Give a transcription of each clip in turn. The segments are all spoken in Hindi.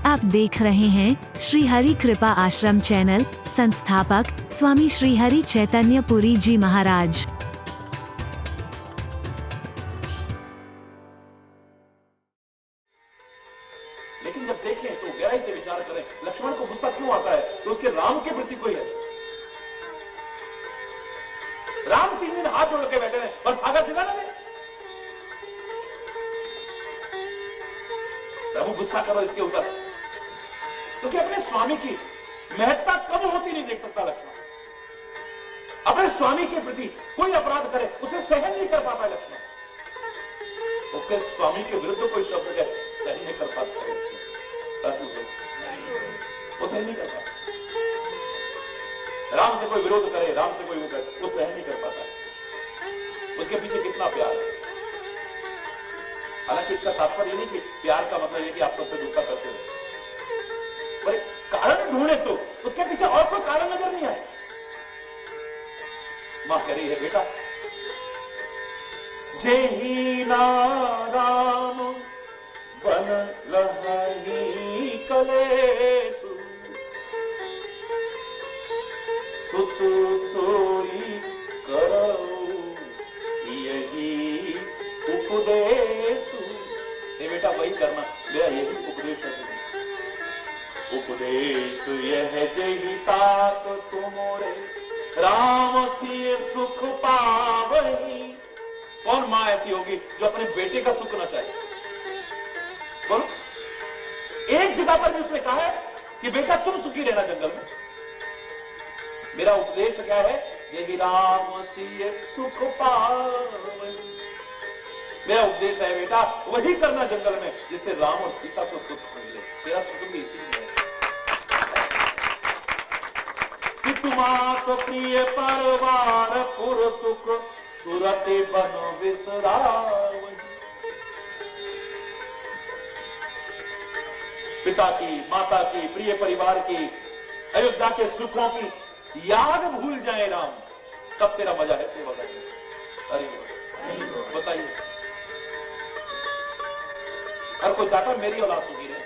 आप देख रहे हैं श्री हरि कृपा आश्रम चैनल। संस्थापक स्वामी श्री हरि चैतन्य पुरी जी महाराज। लेकिन जब देखें तो गहराई से विचार करें, लक्ष्मण को गुस्सा क्यों आता है? तो उसके राम के प्रति कोई ऐसा, राम 3 दिन हाथ जोड़ के बैठे हैं और सागर जगा ना दे। प्रभु गुस्सा करो इसके ऊपर, क्योंकि अपने स्वामी की महत्ता कम होती नहीं देख सकता लक्ष्मण। अपने स्वामी के प्रति कोई अपराध करे उसे सहन नहीं कर पाता लक्ष्मण। उसके स्वामी के विरुद्ध कोई शब्द है सहन नहीं कर पाता, वो सहन नहीं कर पाता। राम से कोई विरोध करे, राम से कोई वो करे, वो सहन नहीं कर पाता। उसके पीछे कितना प्यार है। हालांकि इसका तात्पर्य नहीं कि प्यार का मतलब ये कि आप सबसे गुस्सा करते हो, पर कारण ढूंढे तो उसके पीछे और कोई कारण नजर नहीं आए। मां कह रही है, बेटा जेहि नाराम बन लहही कलेसु सुत सोई करऊ यही उपदेशु। ये बेटा वही करना, मेरा यही उपदेश है। उपदेश यह जेहि तात तुमोरे राम सिय सुख पावही। कौन मां ऐसी होगी जो अपने बेटे का सुख ना चाहे? बोलो, एक जगह पर भी उसने कहा है कि बेटा तुम सुखी रहना जंगल में। मेरा उपदेश क्या है? यही राम सिय सुख पावही। मेरा उपदेश है बेटा वही करना जंगल में जिससे राम और सीता को सुख मिले। तेरा सुख भी इसी में है। मात प्रिय परवार पुर सुख सुरते बनो विसरावही। पिता की, माता की, प्रिय परिवार की, अयोध्या के सुखों की याद भूल जाए राम, तब तेरा मजा है सेवा करने। अरे बताइए, हर कोई चाहता मेरी औलाद सुखी रहे,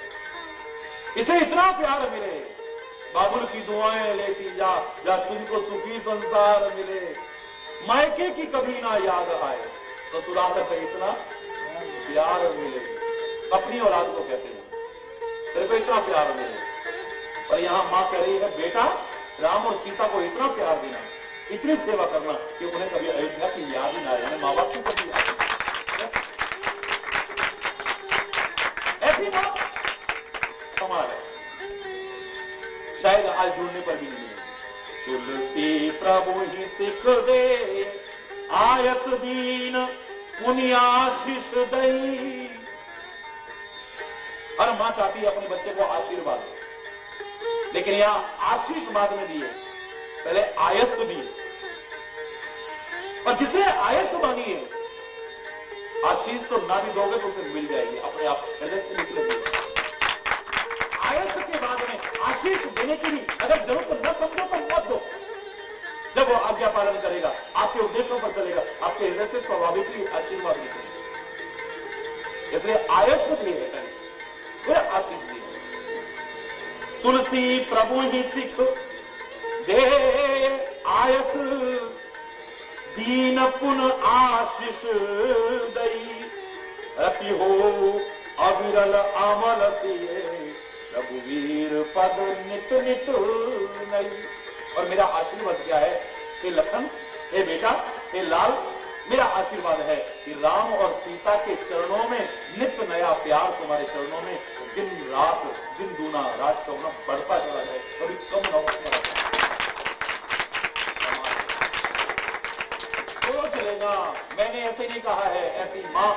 इसे इतना प्यार मिले, बाबुल की दुआएं लेती जा, या तुझको सुखी संसार मिले, मायके की कभी ना याद आए, ससुराल का इतना प्यार मिले। अपनी औलाद को कहते हैं तेरे को इतना प्यार मिले। और यहां मां कह रही है, बेटा राम और सीता को इतना प्यार देना, इतनी सेवा करना कि उन्हें कभी अयोध्या की याद ही ना आए, मां बाप की कभी याद। ऐसी मां कमाल है, शायद आज ढूंढने पर भी नहीं है। तुलसी प्रभु ही सिख दे आयस दीन पुनि आशीष दई। हर मां चाहती है अपने बच्चे को आशीर्वाद, लेकिन यहां आशीष बाद में दिए, पहले आयस दी। और जिसने आयस मांगी है, आशीष तो ना भी दोगे तो उसे मिल जाएगी अपने आप, हृदय से निकलेगी। आयस के बाद में आशीष देने की भी अगर जरूरत न समझो तो मत दो। जब वो आज्ञा पालन करेगा, आपके उद्देश्यों पर चलेगा, आपके हृदय से स्वाभाविक ही आशीर्वाद निकलेगा। इसलिए आयस दिए है, फिर आशीष दिए। तुलसी प्रभु ही सिख दे आयस दीन पुन आशीष दई। रति हो अविरल अमल सिए रघुवीर पद नित नित नई। और मेरा आशीर्वाद क्या है? हे लखन, हे बेटा, हे लाल, मेरा आशीर्वाद है कि राम और सीता के चरणों में नित्य नया प्यार, तुम्हारे चरणों में दिन रात, दिन दूना रात चौगुना बढ़ता चला जाए, कभी कम न हो। सोच लेना, मैंने ऐसे नहीं कहा है। ऐसी मां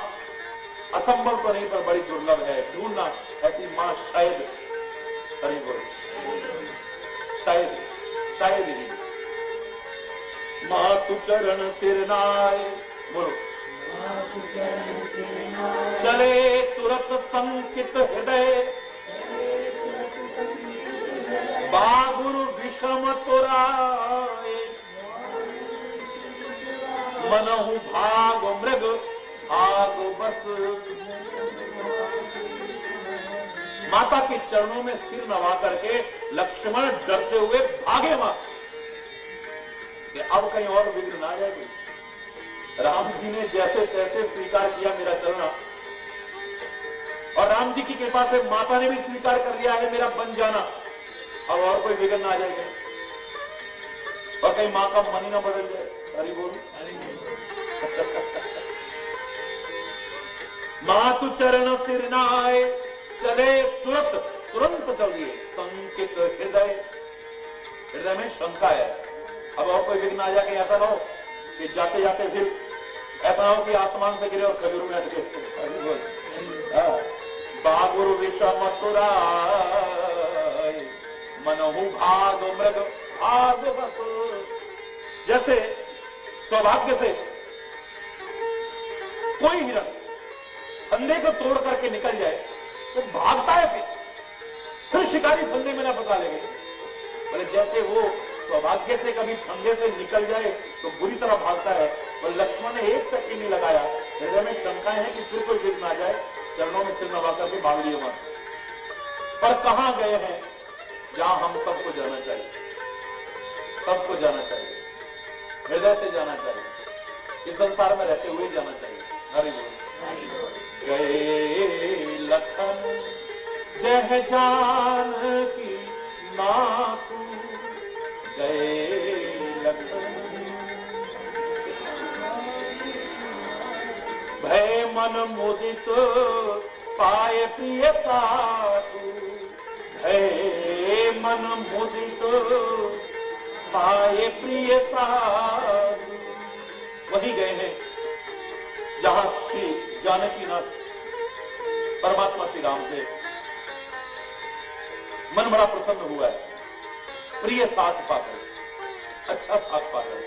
असंभव तो नहीं पर बड़ी दुर्लभ है, ढूंढना ऐसी मां शायद, अरे बोलो शायद, शायद ही। मातु चरण सिरनाए, बोलो चले तुरत संकित हृदय, बागुरु विषम तुराए, मनहु भाग मृग भाग बस। माता के चरणों में सिर नवा करके लक्ष्मण डरते हुए भागे वहां से कि अब कहीं और विघ्न ना जाए कोई। राम जी ने जैसे तैसे स्वीकार किया मेरा चलना, और राम जी की कृपा से माता ने भी स्वीकार कर लिया है मेरा बन जाना। अब और कोई विघ्न ना आ जाएगा, और कहीं मां का मन ही ना बदल जाए। हरि बोल, हरि बोल। मातु चरण सिर नाए, चले तुरंत तुरंत चल दिए। संकित हृदय, हृदय में शंका है, अब और कोई विघ्न आ जाए। कहीं ऐसा ना हो कि जाते जाते फिर ऐसा ना हो कि आसमान से गिरे और खजूर में अटके। हरि बोल। बागुरु विषम तुराय, मनहु भाग मृग भाग बस। जैसे सौभाग्य से कोई हिरण फंदे को तोड़ करके निकल जाए तो भागता है, फिर शिकारी फंदे में ना फंसा लेंगे। बोले जैसे वो सौभाग्य से कभी फंदे से निकल जाए तो बुरी तरह भागता है, और लक्ष्मण ने एक सेकंड नहीं लगाया। हृदय में शंका है कि फिर कोई विघ्न आ जाए, चरणों में सिर नवा करके भाग लिए वहां से। पर कहां गए हैं जहां हम सबको जाना चाहिए, सबको जाना चाहिए, हृदय से जाना चाहिए, इस संसार में रहते हुए जाना चाहिए। हरि बोल। गए लखन जय जानकी मातु, गए लखन भय मन मुदित पाए प्रिय साधु, भय मन मुदित पाए प्रिय साधु। वही गए हैं जहां श्री जानकी नाथ परमात्मा श्री राम थे। मन बड़ा प्रसन्न हुआ है, प्रिय साथ पाकर, अच्छा साथ पाकर।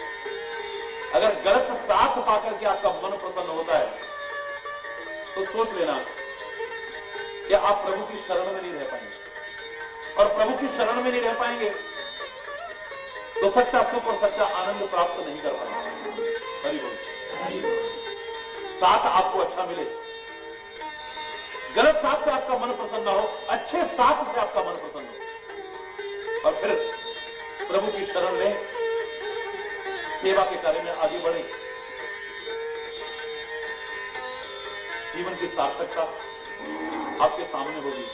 अगर गलत साथ पाकर के आपका मन प्रसन्न होता है तो सोच लेना कि आप प्रभु की शरण में नहीं रह पाएंगे, और प्रभु की शरण में नहीं रह पाएंगे तो सच्चा सुख और सच्चा आनंद प्राप्त नहीं कर पाएंगे। हरि बोल। साथ आपको अच्छा मिले, गलत साथ से आपका मन प्रसन्न हो, अच्छे साथ से आपका मन प्रसन्न हो, और फिर प्रभु की शरण में सेवा के कार्य में आगे बढ़े। जीवन की सार्थकता आपके सामने होगी,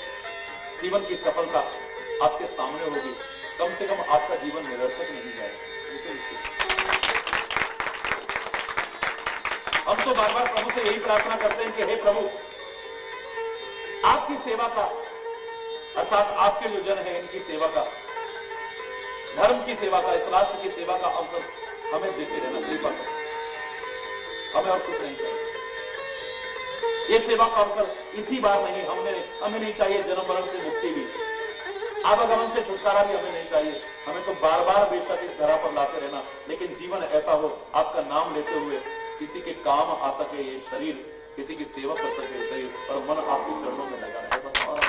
जीवन की सफलता आपके सामने होगी। कम से कम आपका जीवन निरर्थक नहीं जाएगा। हम तो बार बार प्रभु से यही प्रार्थना करते हैं कि हे प्रभु, आपकी सेवा का, अर्थात आपके जो जन है इनकी सेवा का, धर्म की सेवा का, इस राष्ट्र की सेवा का अवसर हमें देते रहना, कृपा करो। हमें और कुछ नहीं चाहिए। ये सेवा का अवसर इसी बार नहीं, हमें नहीं चाहिए जन्म मरण से मुक्ति भी, आवागमन से छुटकारा भी हमें नहीं चाहिए। हमें तो बार बार बेशक इस धरा पर लाते रहना, लेकिन जीवन ऐसा हो आपका नाम लेते हुए किसी के काम आ सके ये शरीर, किसी की सेवा कर सके ये शरीर, और मन आपके चरणों में लगा रहे। बस और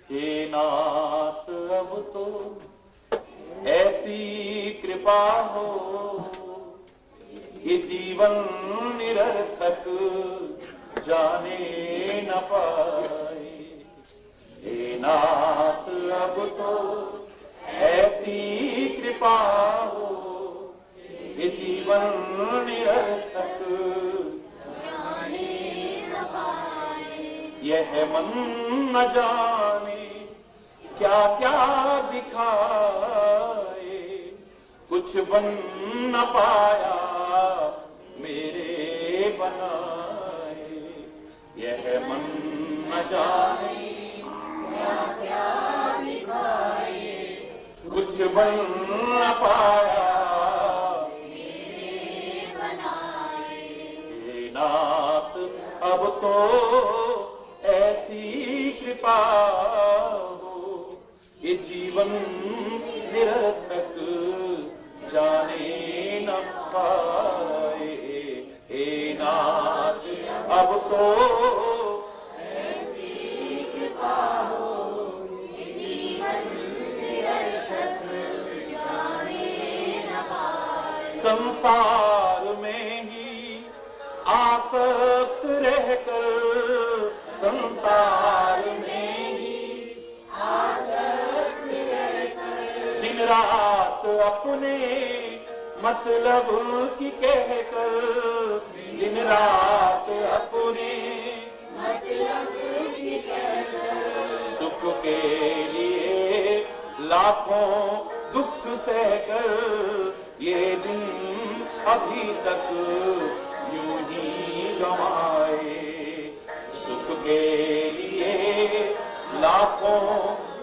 हे नाथ अब तो ऐसी कृपा हो, ये जीवन निरर्थक जाने न पाए। हे नाथ अब तो ऐसी कृपा हो, ये जीवन निरर्थक जाने न पाए। यह मन न जाने क्या क्या दिखाए, कुछ बन न पाया मेरे बनाए। यह मन न जाने क्या क्या दिखाए, कुछ बन न पाया मेरे बनाए। हे नाथ अब तो ऐसी कृपा हो, ये जीवन निरर्थक जाने न पाए। हे नाथ अब तो ऐसी कृपा हो, ये जीवन निरर्थक जाने न पाए। संसार में ही आसक्त रहकर, संसार में ही आसक्त रहकर, दिन रात अपने मतलब की कहकर, दिन रात अपने मतलब की कहकर, सुख के लिए लाखों दुख सहकर, ये दिन अभी तक यूं ही गवाए। सुख के लिए लाखों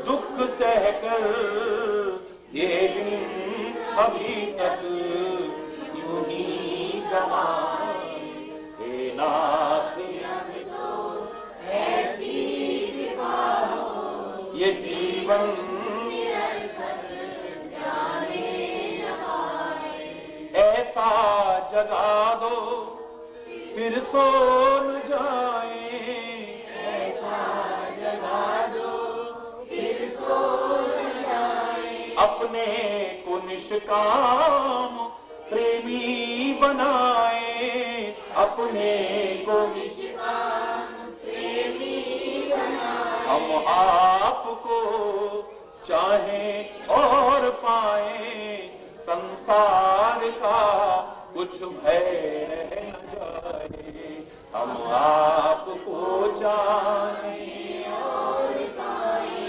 दुख सहकर, ये दिन अभी तक यूं ही गवाए। हे नाथ ऐसी कृपा हो, ये जीवन ऐसा जगा दो फिर सो न जाए, ऐसा जगा दो फिर सो न जाए। अपने को निष्काम प्रेमी बनाए, अपने को निष्काम प्रेमी बनाए। हम आपको चाहें और पाए, संसार का कुछ भय रह न जाए। हम आपको जाने और पाए,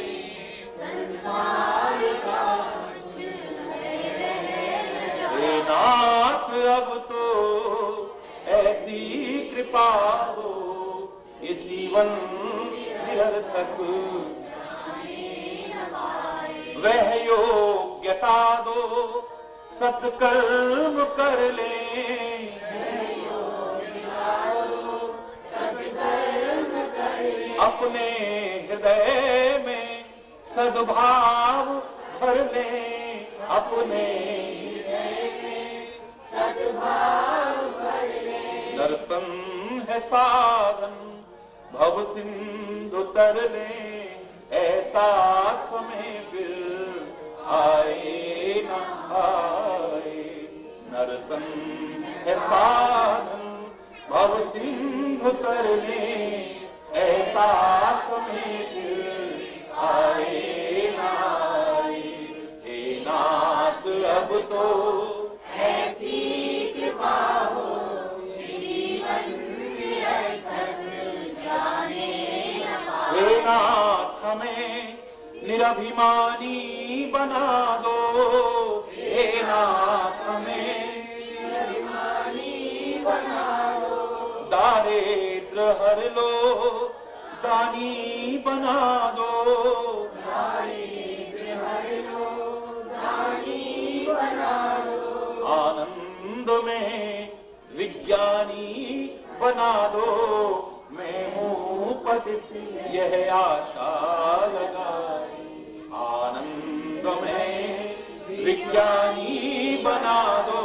संसार का कुछ भय रह न जाए। हे नाथ अब तो ऐसी कृपा हो, ये जीवन निरर्थक वह योग्यता दो, सत्कर्म कर ले, सत्कर्म कर ले। अपने हृदय में सद्भाव भर ले, अपने हृदय में सद्भाव भर ले। नर्तन है साधन भव सिंधु तर ले, ऐसा समय फिर आए न आए। नर्तन है साधन भव सिंधु तर ले, ऐसा समय फिर आए न आए। हे नाथ अब तो ऐसी कृपा हो, जीवन निरर्थक जाने न पाए। हे नाथ हमें निरभिमानी बना दो, हे नाथ हमें निरभिमानी बना दो। दारिद्र हर लो दानी बना दो, दारिद्र हर लो दानी बना दो। आनंद में विज्ञानी बना दो, मैं हूँ पतित यह आशा लगाई। आनंद में विज्ञानी बना दो,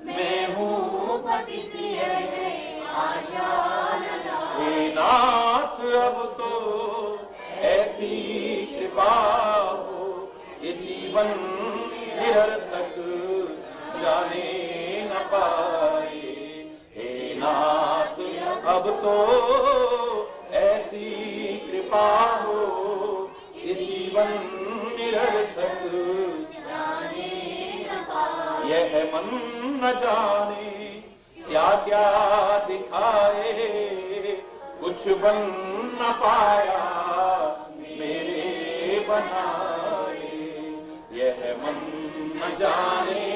मैं हूँ पतित यह आशा लगाई। हे नाथ अब तो ऐसी कृपा हो, ये जीवन निरर्थक जाने न पाए। हे नाथ अब तो ऐसी कृपा हो, ये जीवन निरर्थक जाने न पाए। यह मन न जाने क्या क्या दिखाए, कुछ बन न पाया मेरे बनाए। यह मन न जाने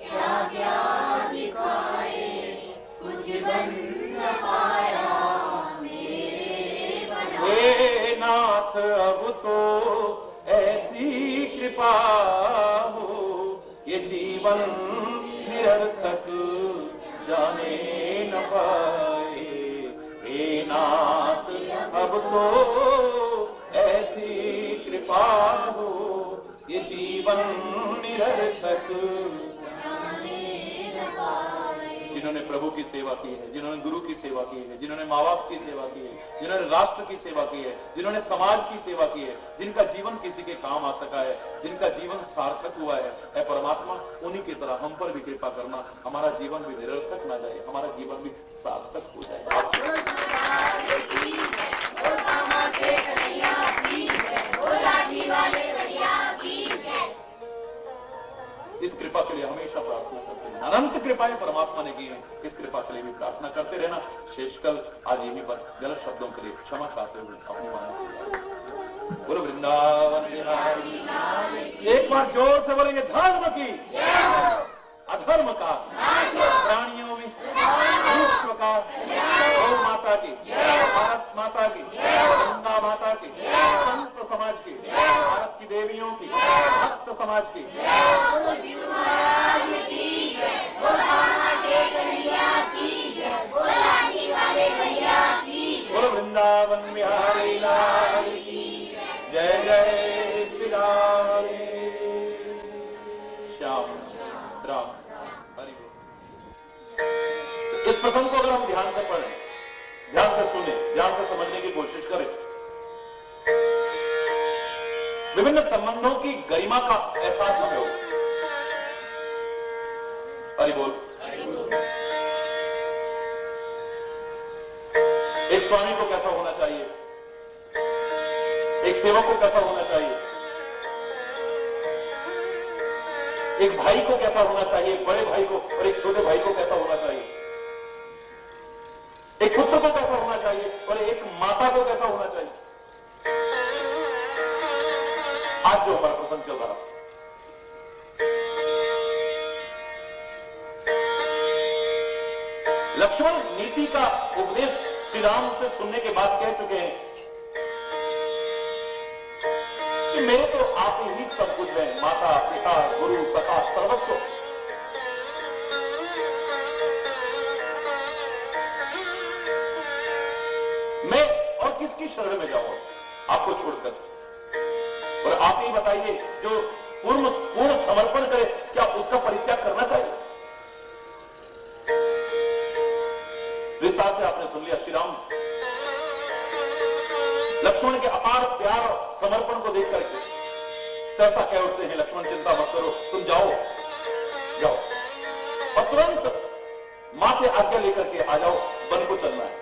क्या क्या दिखाए, कुछ बन न पाया मेरे बनाए। हे नाथ अब तो ऐसी कृपा हो, ये जीवन निरर्थक जाने न पाए। हे नाथ अब तो ऐसी कृपा हो, ये जीवन निरर्थक जाने न पाए। जिन्होंने प्रभु की सेवा की है, जिन्होंने गुरु की सेवा की है, जिन्होंने माँ बाप की सेवा की है, जिन्होंने राष्ट्र की सेवा की है, जिन्होंने समाज की सेवा की है, जिनका जीवन किसी के काम आ सका है, जिनका जीवन सार्थक हुआ है, ऐ परमात्मा उन्हीं की तरह हम पर भी कृपा करना, हमारा जीवन भी निरर्थक ना जाए, हमारा जीवन भी सार्थक हो जाए। इस कृपा के लिए हमेशा प्रार्थना करते हैं। अनंत कृपाएं परमात्मा ने की है, इस कृपा के लिए भी प्रार्थना करते रहना। शेषकल आज यहीं पर गलत शब्दों के लिए क्षमा चाहते हुए अपनी मांग बोलो वृंदावन बिहारी। एक बार जोर से बोलेंगे धर्म की अधर्म का प्राणियों में विश्व का गौ माता की, भारत माता की, गंगा माता की, संत समाज की, भारत की देवियों की, भक्त समाज की, बोलो वृंदावन बिहारी लाल की जय। जय श्री राम श्याम राम हरि। इस प्रसंग को अगर हम ध्यान से पढ़ें, ध्यान से सुने, ध्यान से समझने की कोशिश करें, विभिन्न संबंधों की गरिमा का एहसास हमें हो। हरि बोल। एक स्वामी को कैसा होना चाहिए, एक सेवक को कैसा होना चाहिए, एक भाई को कैसा होना चाहिए, एक बड़े भाई को और एक छोटे भाई को कैसा होना चाहिए, एक पुत्र को कैसा होना चाहिए और एक माता को कैसा होना चाहिए। आज जो हमारा प्रसंग चल रहा, लक्ष्मण नीति का उपदेश श्री राम से सुनने के बाद कह चुके हैं कि मेरे तो आप ही सब कुछ है, माता पिता गुरु सखा सर्वस्व। मैं और किसकी शरण में जाऊं आपको छोड़कर, और आप ही बताइए जो पूर्ण समर्पण करे क्या उसका परित्याग करना चाहिए। विस्तार से आपने सुन लिया। श्री राम लक्ष्मण के अपार प्यार और समर्पण को देख करके सहसा कह उठते हैं, लक्ष्मण चिंता मत करो, तुम जाओ जाओ और तुरंत मां से आज्ञा लेकर के आ जाओ, वन को चलना है।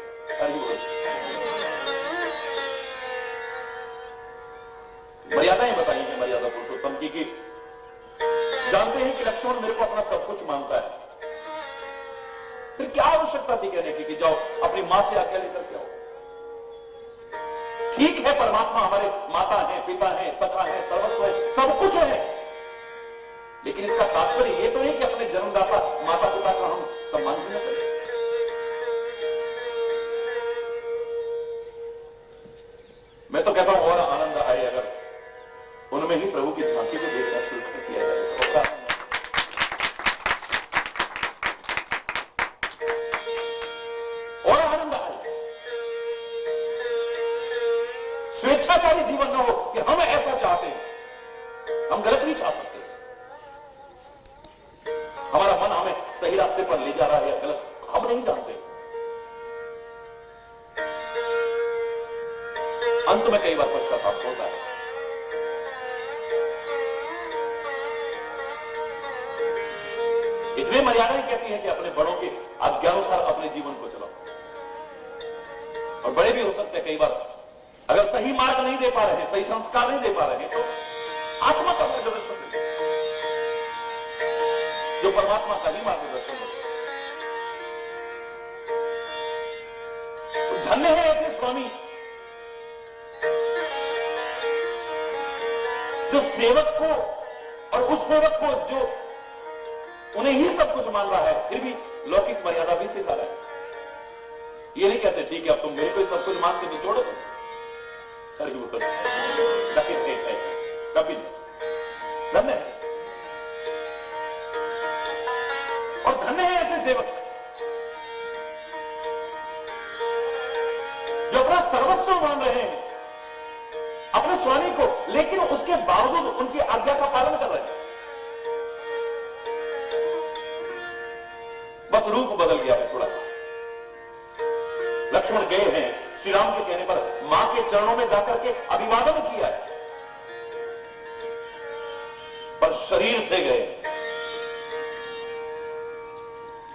मर्यादाएं बताई हैं मर्यादा पुरुषोत्तम की कि जानते हैं कि लक्ष्मण मेरे को अपना सब कुछ मानता है, फिर क्या आवश्यकता थी कहने की कि जाओ अपनी मां से आज्ञा लेकर के आओ। ठीक है, परमात्मा हमारे माता है, पिता है, सखा है, सर्वस्व है, सब कुछ है, लेकिन इसका तात्पर्य यह तो नहीं कि अपने जन्मदाता माता पिता का हम सम्मान भी न करें। मैं तो कहता हूं और आनंद आए अगर उनमें ही प्रभु की झांकी को देखना शुरू कर दिया जाए। और आनंद आए, स्वेच्छाचारी जीवन न हो कि हम ऐसा चाहते हैं, हम गलत नहीं चाह सकते, हमारा मन हमें सही रास्ते पर ले जा रहा है या गलत हम नहीं जानते। अंत में कई बार पश्चाताप होता है। इसलिए मर्यादाएं कहती हैं कि अपने बड़ों के आज्ञानुसार अपने जीवन को चलाओ। और बड़े भी हो सकते हैं कई बार अगर सही मार्ग नहीं दे पा रहे हैं, सही संस्कार नहीं दे पा रहे हैं, तो आत्मा का मार्गदर्शन दे, जो परमात्मा का ही मार्गदर्शन दे। तो धन्य है ऐसे स्वामी जो सेवक को और उस सेवक को जो उन्हें ही सब कुछ मान रहा है, फिर भी लौकिक मर्यादा भी सिखा रहा है। ये नहीं कहते ठीक है अब तुम मेरे को सब कुछ मानते तो छोड़ो, कभी धन्य है। और धन्य है ऐसे सेवक जो अपना सर्वस्व मान रहे हैं अपने स्वामी को, लेकिन उसके बावजूद उनकी आज्ञा का पालन कर रहे हैं। बस रूप बदल गया है थोड़ा सा। लक्ष्मण गए हैं श्री राम के कहने पर, मां के चरणों में जाकर के अभिवादन किया है, पर शरीर से गए।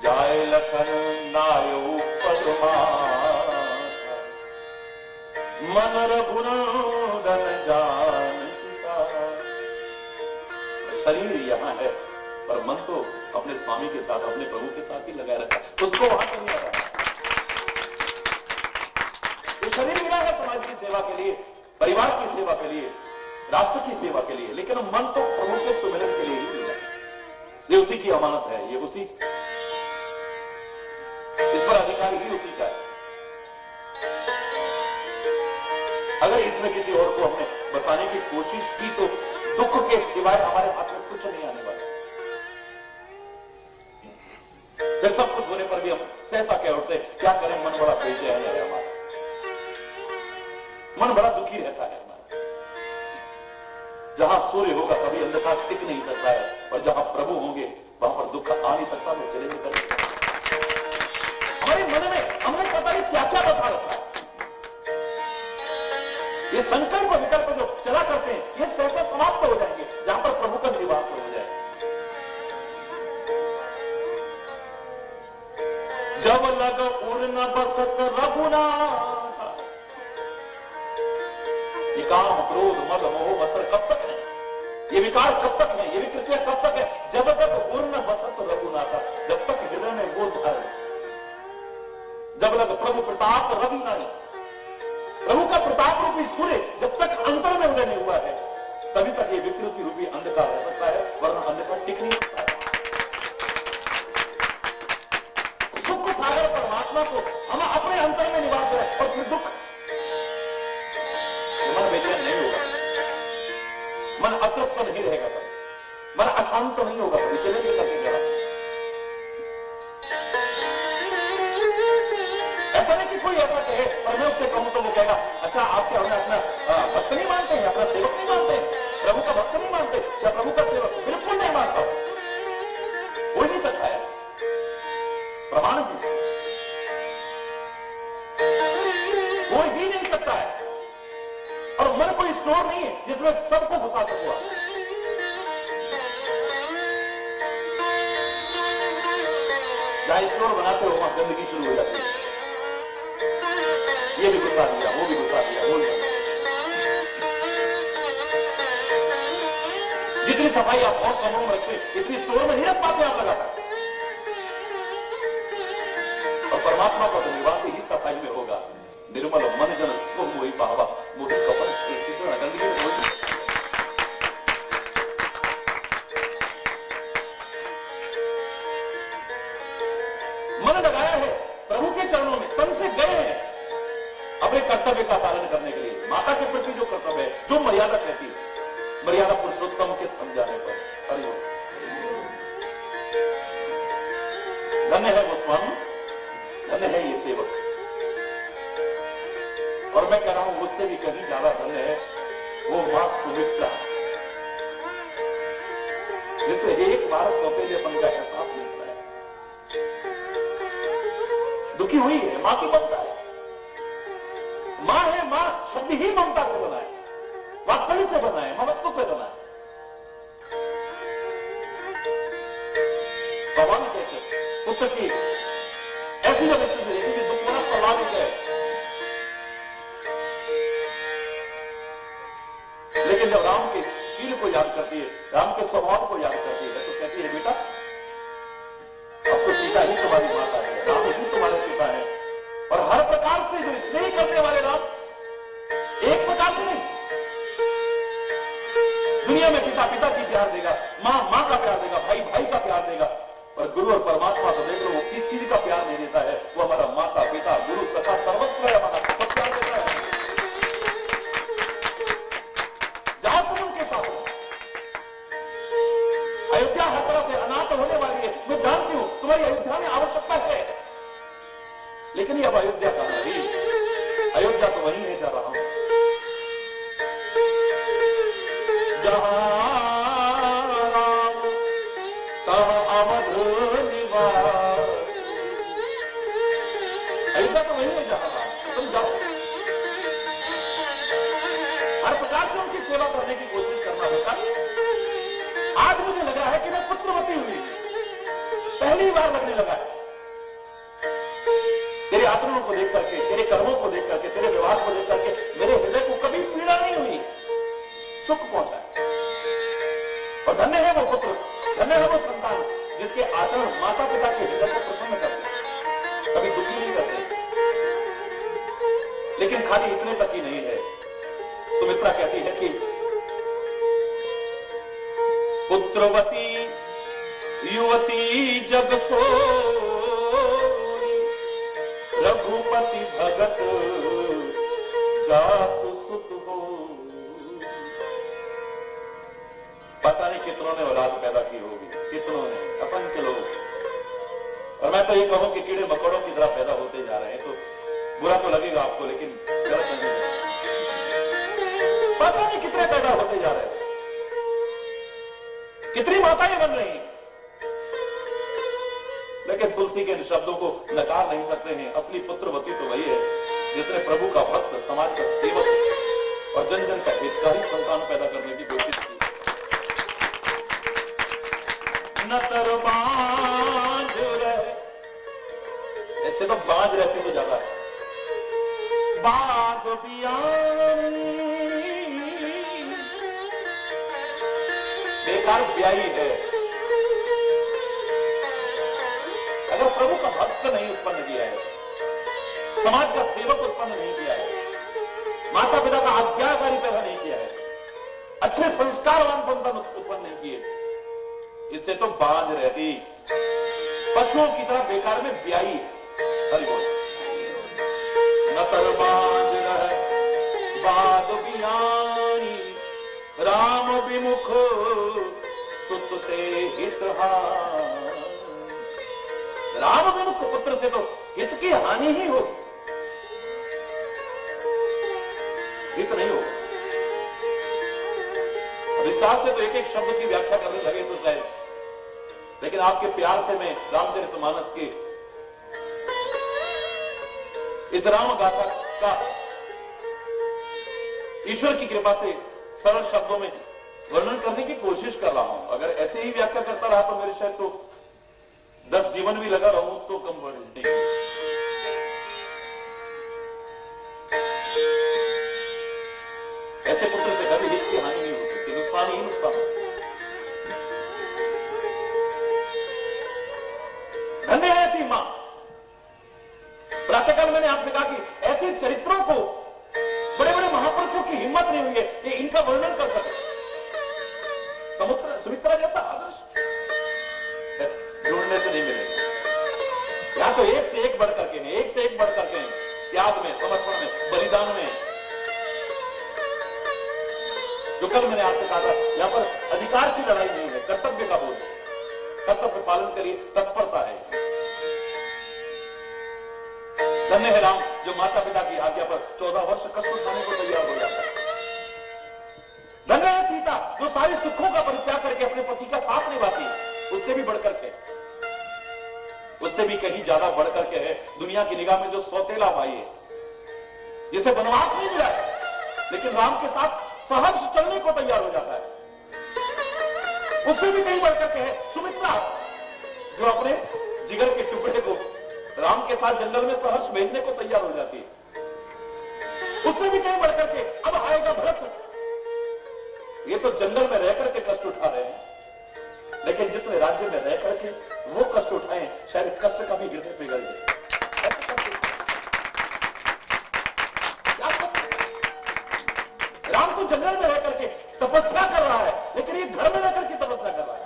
जाए लखन नायो पदमाता, मन रघुनंदन जान किसा। शरीर यहां है पर मन तो अपने स्वामी के साथ, अपने प्रभु के साथ ही लगाए रखा, उसको वहां से नहीं आ रहा। तो शरीर मिला है समाज की सेवा के लिए, परिवार की सेवा के लिए, राष्ट्र की सेवा के लिए, लेकिन मन तो प्रभु के सुमिरन के लिए ही मिला। ये उसी की अमानत है, ये उसी, इस पर अधिकार ही उसी का है। अगर इसमें किसी और को हमने बसाने की कोशिश की तो दुख के सिवाय हमारे हाथ में कुछ नहीं आने वाला। फिर सब कुछ होने पर भी हम सहसा कह उठते, क्या करें, मन बड़ा बेचैन है हमारा, मन बड़ा दुखी रहता है हमारा। जहां सूर्य होगा कभी अंधकार टिक नहीं सकता है, और जहां प्रभु होंगे वहां पर दुख आ नहीं सकता, वो चले नहीं सकते। हमारे मन में हमने पता नहीं क्या क्या बसा रखा है। ये संकल्प विकल्प जो चला करते हैं, ये सहसा समाप्त हो जाएंगे जहां पर प्रभु का निवास हो जाए। जब लग उड़ न बसत रघुनाथ, ये काम क्रोध मद मोह मत्सर कब तक है, ये विकार कब तक है, ये विकृतियां कब तक है? जब तक उड़ न बसत रघुनाथ, जब तक हृदय में वो धारे, जब लग प्रभु प्रताप रवि नहीं, प्रभु का प्रताप रूपी सूर्य जब तक अंतर में उदय नहीं हुआ है, तभी तक ये विकृति रूपी अंधकार रह सकता है, वरना अंधकार टिक नहीं सकता है। सुख सागर परमात्मा को हम अपने अंतर में निवास करें, और फिर दुख, मन बेचैन नहीं होगा, मन अतृप्त नहीं रहेगा, मन अशांत नहीं होगा, चलेंगे करके जरा। ऐसा नहीं कि कोई ऐसा कहे और मैं उससे कहूं तो वो कहेगा, अच्छा आप क्या हमें अपना भक्त नहीं मानते हैं, अपना सेवक नहीं मानते, प्रभु का भक्त नहीं मानते, या प्रभु का सेवक? बिल्कुल नहीं मानता, हो नहीं सकता ऐसा, प्रमाण नहीं, कोई भी नहीं सकता है। और मन कोई स्टोर नहीं है जिसमें सबको घुसा सकूंगा। जहां स्टोर बनाते हो वहां गंदगी शुरू हो जाती है, ये भी घुसा दिया, वो भी घुसा दिया, वो भी। जितनी सफाई आप और कमरों में रखते, इतनी स्टोर में नहीं रख पाते आप लगातार। और परमात्मा का तो निवास ही सफाई में होगा। निर्मल मन जन सो मोहि पावा, मोहि कपट सुरक्षित गंदगी में होगी। मन लगाया है प्रभु के चरणों में, तन से गए हैं अपने कर्तव्य का पालन करने के लिए। माता के प्रति जो कर्तव्य है, जो मर्यादा कहती है, मर्यादा पुरुषोत्तम के समझाने पर। हरि ओम। धन्य है वो स्वामी, धन्य है ये सेवक, और मैं कह रहा हूं उससे भी कहीं ज्यादा धन्य है वो मां सुमित्रा, जिसने एक बार सौतेलेपन का एहसास नहीं कराया। दुखी हुई है, मां की ममता है, मां है, मां शब्द ही ममता से बना है, वात्सल्य से बना है, ममत्व से बना है। स्वाभाविक है पुत्र की ऐसी जब स्थिति देखी कि दुख होना स्वाभाविक है, लेकिन जब राम के शील को याद करती है, राम के स्वभाव को याद करती है, तो कहती है बेटा अब तो सीता ही तुम्हारी माता है, राम ही तुम्हारे पिता है, और हर प्रकार से जो स्नेह करने वाले राम, एक प्रकार से नहीं, दुनिया में पिता पिता की प्यार देगा, मां मां का प्यार देगा, भाई भाई का प्यार देगा, और गुरु और परमात्मा तो देख लो वो किस चीज का प्यार नहीं देता है, वो हमारा माता पिता गुरु सखा सर्वस्व है, हमारा सब प्यार देता है। जाओ तुम उनके साथ, अयोध्या हर तरह से अनाथ होने वाली है, मैं जानती हूं तुम्हारी अयोध्या में आवश्यकता है, लेकिन ये अब अयोध्या का नहीं, अयोध्या तो वही है जहां हम, जहां राम तहाँ अवध निवास, करने की कोशिश करना होता। आज मुझे लग रहा है कि मैं पुत्रवती हुई, पहली बार लगने लगा है। तेरे आचरणों को देख करके, तेरे कर्मों को देख करके, तेरे व्यवहार को देख करके मेरे हृदय को कभी पीड़ा नहीं हुई, सुख पहुंचा है। और धन्य है वो पुत्र, धन्य है वो संतान जिसके आचरण माता पिता के हृदय को प्रसन्न करते, कभी दुखी नहीं करते। लेकिन खाली इतने तक ही नहीं है। सुमित्रा कहती है कि पुत्रवती युवती जग सोई, रघुपति भगत जासु सुत हो। पता नहीं कितनों ने औलाद पैदा की होगी, कितनों ने, असंख्य लोग। और मैं तो ये कहूं कि कीड़े मकोड़ों की तरह पैदा होते जा रहे हैं, तो बुरा तो लगेगा आपको, लेकिन गलत नहीं। पता नहीं कितने पैदा होते जा रहे हैं, कितनी माताएं बन रही हैं, लेकिन तुलसी के इन शब्दों को नकार नहीं सकते हैं। असली पुत्रवती तो वही है जिसने प्रभु का भक्त, समाज का सेवक और जन जन का हितकारी संतान पैदा करने की कोशिश की। नतर बांझ रहे, ऐसे तो बांझ रहती तो ज्यादा है। बाग बियानी, बेकार ब्याही है। अगर प्रभु का भक्त नहीं उत्पन्न किया है, समाज का सेवक उत्पन्न नहीं किया है, माता पिता का आज्ञाकारी पैदा नहीं किया है, अच्छे संस्कारवान संतान उत्पन्न नहीं किए, इससे तो बांझ रहती, पशुओं की तरह बेकार में ब्याही है। हरि बोल। नतर बांझ रहे बाग बियानी, राम विमुख सुतते हितहार। राम विमुख पुत्र से तो हित की हानि ही होगी, हित नहीं होगा। विस्तार से तो एक एक शब्द की व्याख्या करने लगे तो शायद, लेकिन आपके प्यार से मैं रामचरितमानस के इस राम गाथा का ईश्वर की कृपा से सरल शब्दों में वर्णन करने की कोशिश कर रहा हूं। अगर ऐसे ही व्याख्या करता रहा तो मेरे शायद तो 10 जीवन भी लगा रहूं तो कम बढ़े। ऐसे पुत्र से कभी हित की हानि नहीं हो सकती, नुकसान ही नुकसान। धन्य है ऐसी मां। प्रातःकाल मैंने आपसे कहा कि ऐसे चरित्रों को बड़े बड़े महापुरुषों की हिम्मत नहीं हुई है कि इनका वर्णन कर सके। सुमित्रा जैसा आदर्श ढूंढने से नहीं मिलेगा। यहां तो एक से एक बढ़ करके नहीं, एक से एक बढ़ करके त्याग में, समर्पण में, बलिदान में। जो कल मैंने आपसे कहा था, यहां पर अधिकार की लड़ाई नहीं है, कर्तव्य का बोध, कर्तव्य पालन के लिए तत्परता है। धन्य है राम जो माता पिता की आज्ञा पर 14 वर्ष कष्ट उठाने को तैयार हो जाता है। धन्य है सीता जो सारे सुखों का परित्याग करके अपने पति का साथ निभाती है। उससे भी बढ़कर के, उससे भी कहीं ज्यादा बढ़कर के है दुनिया की निगाह में जो सौतेला भाई है, जिसे वनवास नहीं मिला है, लेकिन राम के साथ सहर्ष चलने को तैयार हो जाता है। उससे भी कहीं बढ़कर के है सुमित्रा जो अपने जिगर के टुकड़े को राम के साथ जंगल में सहर्ष भेजने को तैयार हो जाती है। उससे भी कहीं बढ़कर के अब आएगा भरत। ये तो जंगल में रह करके कष्ट उठा रहे हैं, लेकिन जिसने राज्य में रह करके वो कष्ट उठाए, शायद कष्ट का भी हृदय पिघल जाए। राम तो जंगल में रह करके तपस्या कर रहा है, लेकिन ये घर में रह करके तपस्या कर रहा है।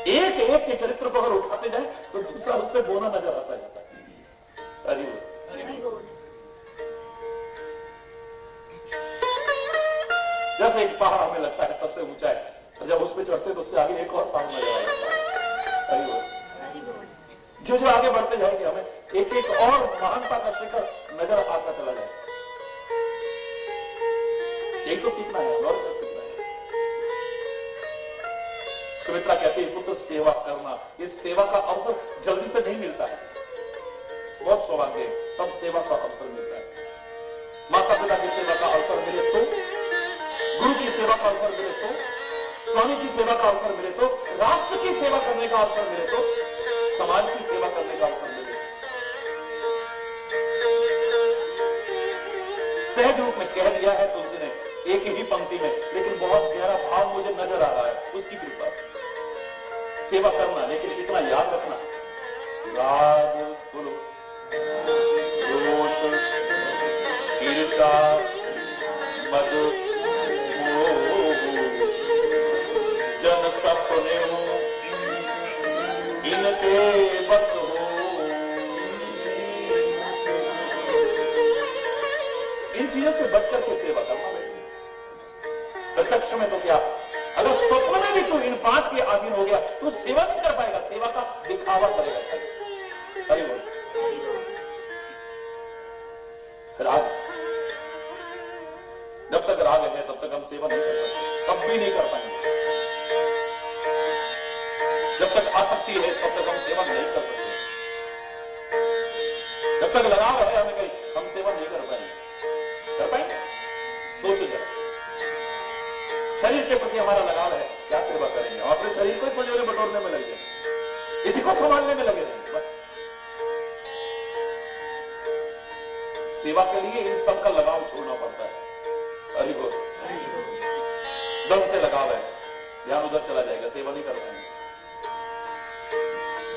एक एक के चरित्र को अगर उठाते जाए तो दूसरा उससे बोना नजर आता जाता है। हरि बोल। जैसे एक पहाड़ हमें लगता है सबसे ऊंचा है, और जब उस पर चढ़ते तो उससे आगे एक और पहाड़ नजर आएगा। हरि बोल। जो जो आगे बढ़ते जाएंगे हमें एक एक और महानता का शिखर नजर आता चला जाएगा। यही तो सीखना है, और क्या सीखना है। सुमित्रा कहती है पुत्र सेवा करना, इस सेवा का अवसर जल्दी से नहीं मिलता है, बहुत सौभाग्य है तब सेवा का अवसर मिलता है। माता पिता की सेवा का अवसर मिले तो, गुरु की सेवा का अवसर मिले तो, स्वामी की सेवा का अवसर मिले तो, राष्ट्र की सेवा करने का अवसर मिले तो, समाज की सेवा करने का अवसर मिले। सहज रूप में कह दिया है तुलसी ने एक ही पंक्ति में, लेकिन बहुत गहरा भाव मुझे नजर आ रहा है उसकी कृपा से। सेवा करना, लेकिन इतना याद रखना, राग बोलो, रोष, ईर्ष्या, मद, मोह, जन सपने हो इनके बस हो। इन चीजों से बच करके सेवा करना है। प्रत्यक्ष में तो क्या, अगर स्वप्न में भी तू इन 5 के अधीन हो गया तो सेवा नहीं कर पाएगा, सेवा का दिखावा करेगा। हरि बोल। राग, जब तक राग है तब तक हम सेवा नहीं कर सकते, कब भी नहीं कर पाएंगे। जब तक आसक्ति है तब तक हम सेवा नहीं कर सकते। जब तक लगाव है हमें कहीं, हम सेवा नहीं कर पाएंगे। कर पाएंगे? सोचो जरा, शरीर के प्रति हमारा लगाव है, क्या सेवा करेंगे? हम अपने शरीर को संजोने बटोरने में लगे, इसी को संभालने में लगे रहेंगे बस। सेवा के लिए इन सब का लगाव छोड़ना पड़ता है। हरि बोल। धन से लगाव है, ध्यान उधर चला जाएगा, सेवा नहीं कर पाएंगे।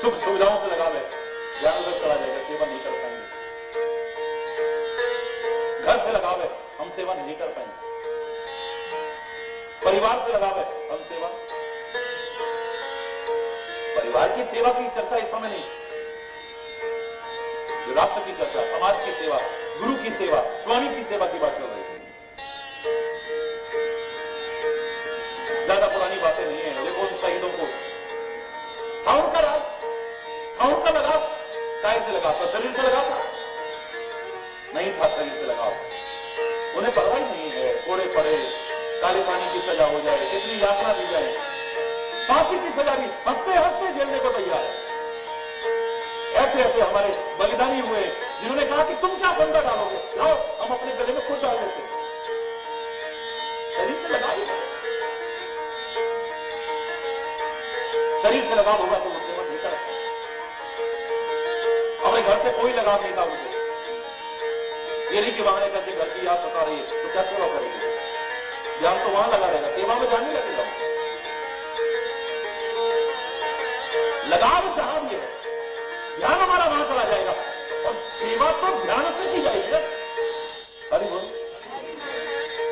सुख सुविधाओं से लगाव है, ध्यान उधर चला जाएगा, सेवा नहीं कर पाएंगे। घर से लगाव है, हम सेवा नहीं कर पाएंगे। परिवार से लगाव है, हम सेवा, परिवार की सेवा की चर्चा इस समय नहीं, राष्ट्र की चर्चा, समाज की सेवा, गुरु की सेवा, स्वामी की सेवा की बात चल रही है। ज्यादा पुरानी बातें नहीं है। देखो उन शहीदों को था उनका राज, था उनका लगाव, काय से लगा था? शरीर से लगा था? नहीं था शरीर से लगाव। उन्हें परवाह नहीं है, कोड़े पड़े, काले पानी की सजा हो जाए, कितनी यातना दी जाए, फांसी की सजा भी हंसते हंसते झेलने को तैयार है। ऐसे ऐसे हमारे बलिदानी हुए जिन्होंने कहा कि तुम क्या फंदा डालोगे, लाओ हम अपने गले में खुद डाल लेते। शरीर से लगा ही, शरीर से लगाव होगा तो वो सेवा नहीं कर सकता। हमारे घर से कोई लगाव नहीं था मुझे, ये नहीं कि बहाने करके घर की याद सता रही है तो क्या सेवा करेगी? ध्यान तो वहां लगा रहेगा, सेवा में ध्यान नहीं लगेगा। लगाव जहां भी है, ध्यान हमारा वहां चला जाएगा और सेवा तो ध्यान से की जाएगी। अरे बोल,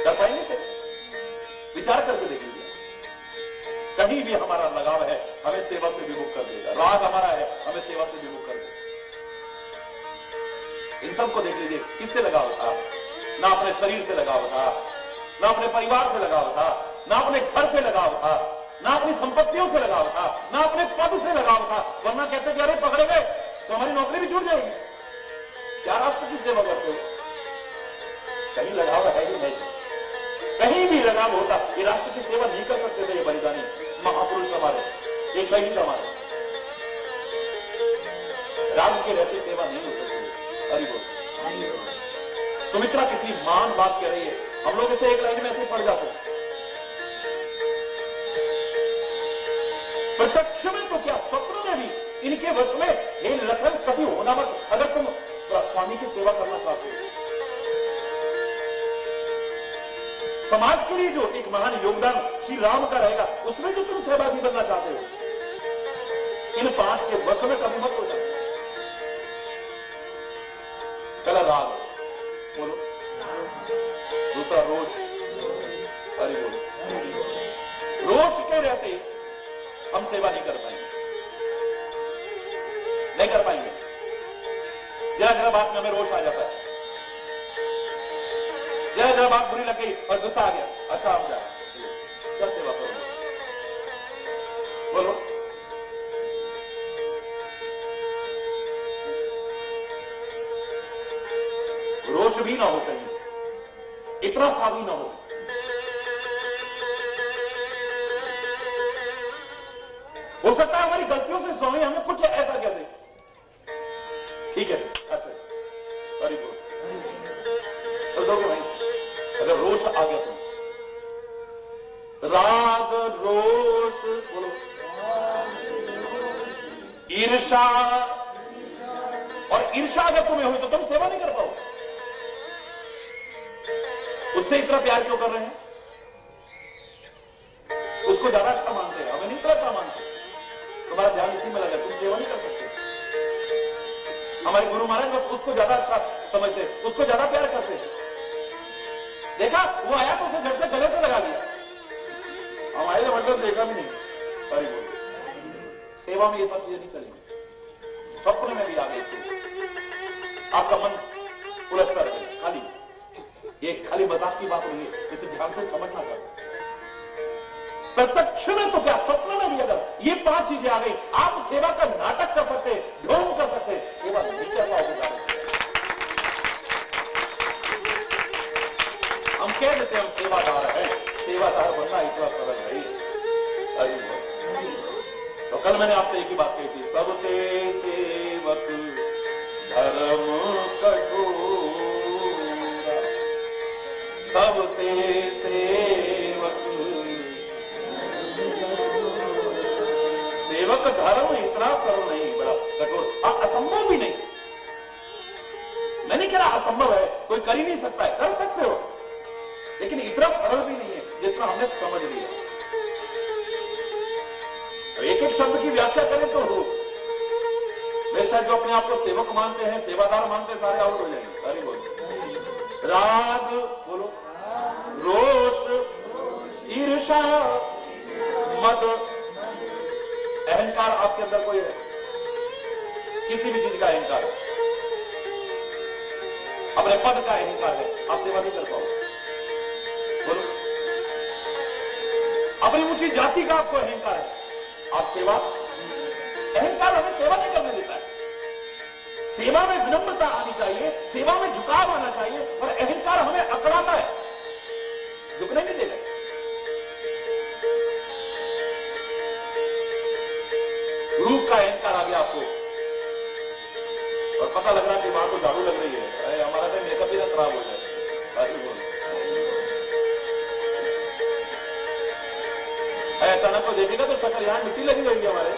कर पाएंगे से? विचार करके देख लीजिए, कहीं भी हमारा लगाव है हमें सेवा से विमुख कर देगा। राग हमारा है, हमें सेवा से विमुख कर देगा। इन सबको देख लीजिए, किससे लगाव था? ना अपने शरीर से लगाव था, ना अपने परिवार से लगाव था, ना अपने घर से लगाव था, ना अपनी संपत्तियों से लगाव था, ना अपने पद से लगाव था। वरना कहते कि अरे पकड़े गए तो हमारी नौकरी भी छूट जाएगी। क्या राष्ट्र की सेवा करते हो? कहीं लगाव है ही नहीं। कहीं भी लगाव होता ये राष्ट्र की सेवा नहीं कर सकते थे। ये बलिदानी महापुरुष हमारे, ये शहीद हमारे, राम के रहते सेवा नहीं हो सकती। हरि बोल। सुमित्रा कितनी महान बात कह रही है, हम लोग इसे एक लाइन में ऐसे पढ़ जाते हैं। प्रत्यक्ष में तो क्या, स्वप्न में भी इनके वश में हे लखन कभी होना मत। अगर तुम स्वामी की सेवा करना चाहते हो, समाज के लिए जो एक महान योगदान श्री राम का रहेगा, उसमें जो तुम सहभागी बनना चाहते हो, इन 5 के वश में कभी मत हो जाए। पहला राग बोलो, दूसरा रोष। हरि बोलो। रोष के रहते हम सेवा नहीं कर पाएंगे, नहीं कर पाएंगे। जरा जरा बात में हमें रोष आ जाता है, जरा जरा बात बुरी लग गई और गुस्सा आ गया, अच्छा आप जा क्या सेवा करोगे? बोलो। रोष भी ना हो, कहीं इतना सा भी ना हो। सकता है हमारी गलतियों से स्वामी हमें कुछ ऐसा कह दे, ठीक है अच्छा वेरी गुड, चलो दोगे वहीं से। अगर रोष आ गया तुम, राग रोष बोलो, ईर्षा, और ईर्षा अगर तुम्हें हुई तो तुम सेवा नहीं कर पाओ। उससे इतना प्यार क्यों कर रहे हैं? उसको ज्यादा अच्छा मानते हैं, हमें नहीं इतना अच्छा मानते। तुम्हारा ध्यान इसी में लगा, तुम सेवा नहीं कर सकते। हमारे गुरु महाराज बस उसको ज्यादा अच्छा समझते, उसको ज्यादा प्यार करते हैं। देखा वो आया तो उसे झट से गले से लगा लिया, हमारे मतलब देखा भी नहीं। अरे बोलो, सेवा में ये सब चीजें नहीं चलेंगी। स्वप्न में भी आ गई आपका मन उलझता रहे, खाली ये खाली मजाक की बात नहीं है, इसे ध्यान से समझना कर। प्रत्यक्ष में तो क्या, स्वप्न में भी अगर ये 5 चीजें आ गई, आप सेवा का नाटक कर सकते, ढोंग कर सकते, सेवा नहीं कर पाओगे। हम कह देते हैं हम सेवादार हैं, सेवादार बनना इतना सरल है। तो कल मैंने आपसे एक ही बात कही थी, सबते सेवक धर्म कठोरा, सबते सेवक। सेवक धर्म इतना सरल नहीं, बड़ा कठोर, असंभव भी नहीं। मैं नहीं कह रहा असंभव है, कोई कर ही नहीं सकता है, कर सकते हो, लेकिन इतना सरल भी नहीं है जितना हमने समझ लिया। एक एक शब्द की व्याख्या करें तो मेरे साथ जो अपने आप को सेवक मानते हैं, सेवादार मानते हैं, सारे आउट हो जाएंगे। अरे बोलो, राग बोलो, रोष, ईर्षा, मद, अहंकार आपके अंदर कोई है, किसी भी चीज का अहंकार है, अपने पद का अहंकार है, आप सेवा नहीं कर पाओगे। बोलो, अपनी ऊंची जाति का आपको अहंकार है, आप सेवा, अहंकार हमें सेवा नहीं करने देता है। सेवा में विनम्रता आनी चाहिए, सेवा में झुकाव आना चाहिए, और अहंकार हमें अकड़ाता है, झुकने नहीं देगा। रूप का अहंकार आ गया आपको, और पता लग रहा है कि मां को झाड़ू लग रही है, अरे हमारा तो मेकअप ही ना खराब हो जाए। अचानक को देखेगा तो शक्ल यहां मिट्टी लगी रहेगी हमारे।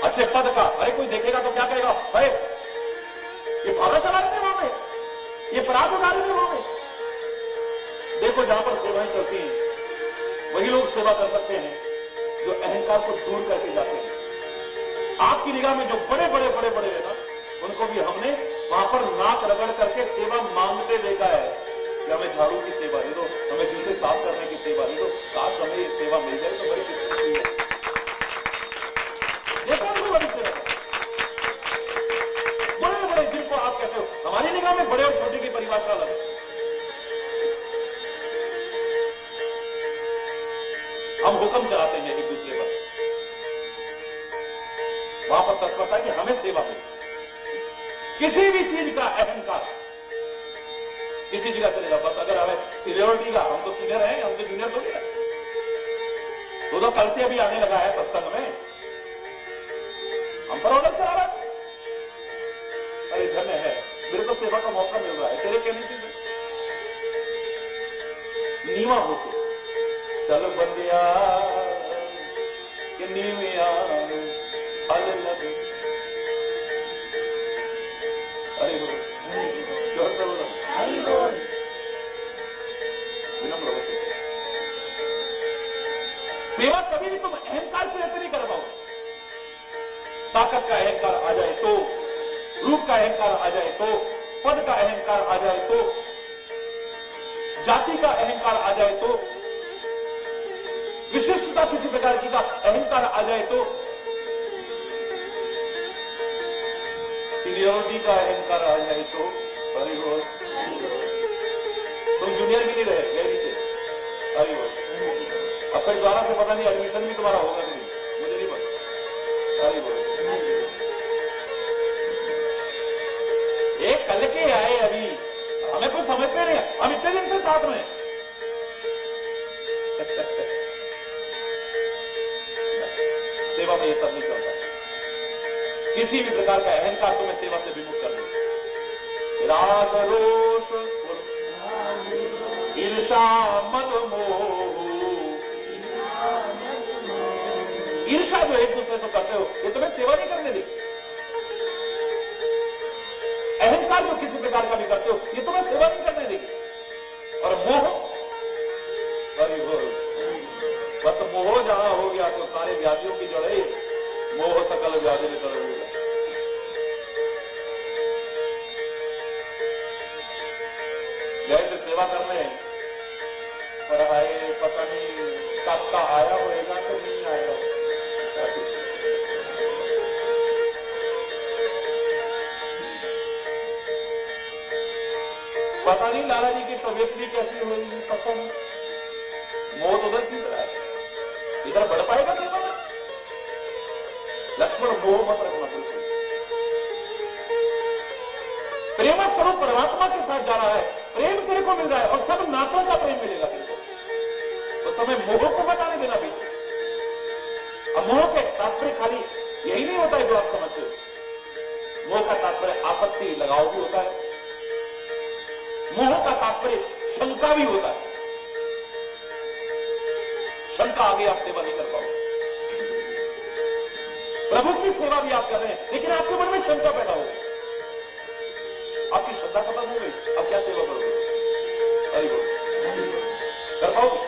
अच्छे पद का, अरे कोई देखेगा तो क्या कहेगा, भाई ये भाड़ा चला रहे थे वहां पे, ये पराग उठा रहे थे वहां पे। देखो जहां पर सेवाएं चलती हैं वही लोग सेवा कर सकते हैं जो अहंकार को दूर करके जाते हैं। आपकी निगाह में जो बड़े बड़े बड़े बड़े है ना, उनको भी हमने वहां पर नाक रगड़ करके सेवा मांगते देखा है कि हमें झाड़ू की सेवा दे दो, हमें जूते साफ करने की सेवा दे दो। काश हमें ये सेवा मिल जाए तो बड़ी खुशी है। देखो उनको बड़ी सेवा, बड़े बड़े जिनको आप कहते हो, हमारी निगाह में बड़े और छोटे की परिभाषा अलग है। हम हुक्म चलाते हैं एक दूसरे पर, वहां पर तत्परता कि हमें सेवा मिले। किसी भी चीज का अहंकार किसी जगह चलेगा, बस अगर हमें सीनियरिटी का, हम तो सीनियर हैं, हम तो जूनियर थोड़ी है। तो कल से अभी आने लगा है सत्संग में, हम पर ऑर्डर चला रहा है। अरे धन्य है, मेरे को सेवा का मौका मिल रहा है तेरे कहने से। नीवा होके चल बंदिया कि नीविया फल लगे। अरे बोल, जोर से बोलो, हरि बोल। विनम्र होके सेवा कभी भी तुम अहंकार के रहते नहीं कर पाओगे। ताकत का अहंकार आ जाए तो, रूप का अहंकार आ जाए तो, पद का अहंकार आ जाए तो, जाति का अहंकार आ जाए तो, विशिष्टता किसी प्रकार की का अहंकार आ जाए तो, सीनियरिटी का अहंकार आ जाए तो, अरे वो तुम जूनियर भी नहीं रहे, गए नीचे। अरे वो अब फिर द्वारा से पता नहीं एडमिशन भी तुम्हारा होगा कि नहीं, मुझे नहीं पता। अरे वो एक कल के आए, अभी हमें कुछ समझते नहीं, हम इतने दिन से साथ में। सेवा में ये सब नहीं चलता। किसी भी प्रकार का अहंकार तुम्हें सेवा से विमुख कर दे। राग रोष ईर्षा मद मोह, ईर्षा जो एक दूसरे से करते हो ये तुम्हें सेवा नहीं करने देगी। अहंकार जो किसी प्रकार का भी करते हो ये तुम्हें सेवा नहीं करने देगी। और मोह, बस मोह जहां हो गया तो सारे व्याधियों की जड़ है मोह, सकल व्याधि निकल हो गया। गए थे सेवा करने पर आए पता नहीं कब का आया होगा तो नहीं आया। पता नहीं लाला जी की तबीयत भी कैसी हुई, पता नहीं। मौत उधर खींच रहा है, इधर बढ़ पाएगा सेवा में? लक्ष्मण मोह मत रखना बिल्कुल। प्रेम स्वरूप परमात्मा के साथ जा रहा है, प्रेम तेरे को मिल रहा है और सब नातों का प्रेम मिलेगा तेरे को। उस समय मोह को मत आने देना पीछे। अब मोह के तात्पर्य खाली यही नहीं होता है जो आप समझते हो। मोह का तात्पर्य आसक्ति, लगाव भी होता है। मोह का तात्पर्य शंका भी होता है। शंका आगे आप सेवा नहीं कर पाओगे। प्रभु की सेवा भी आप कर रहे हैं लेकिन आपके मन में शंका पैदा हो गई, आपकी श्रद्धा खत्म हो गई, अब क्या सेवा करोगे? अरे बोल कर पाओगे?